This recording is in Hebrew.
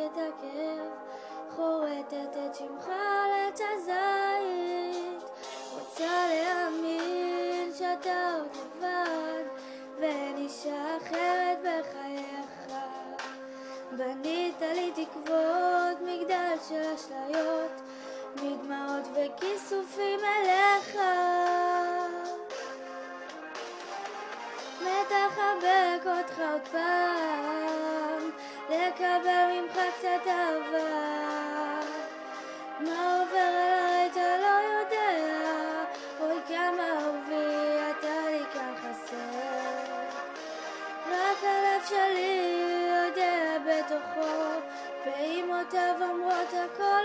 את הכאב, חורטת את שמך על עץ הזית, רוצה להאמין שאתה עוד לבד ואין אישה אחרת בחייך. בנית לי תקוות, מגדל של אשליות, מדמעות וכיסופים אליך. מתחבק אותך עוד פעם, לקבל ממך קצת אהבה. מה עובר עליי אתה לא יודע, אוי כמה אהובי אתה לי כאן חסר. רק הלב שלי יודע בתוכו, פעימותיו אומרות הכל.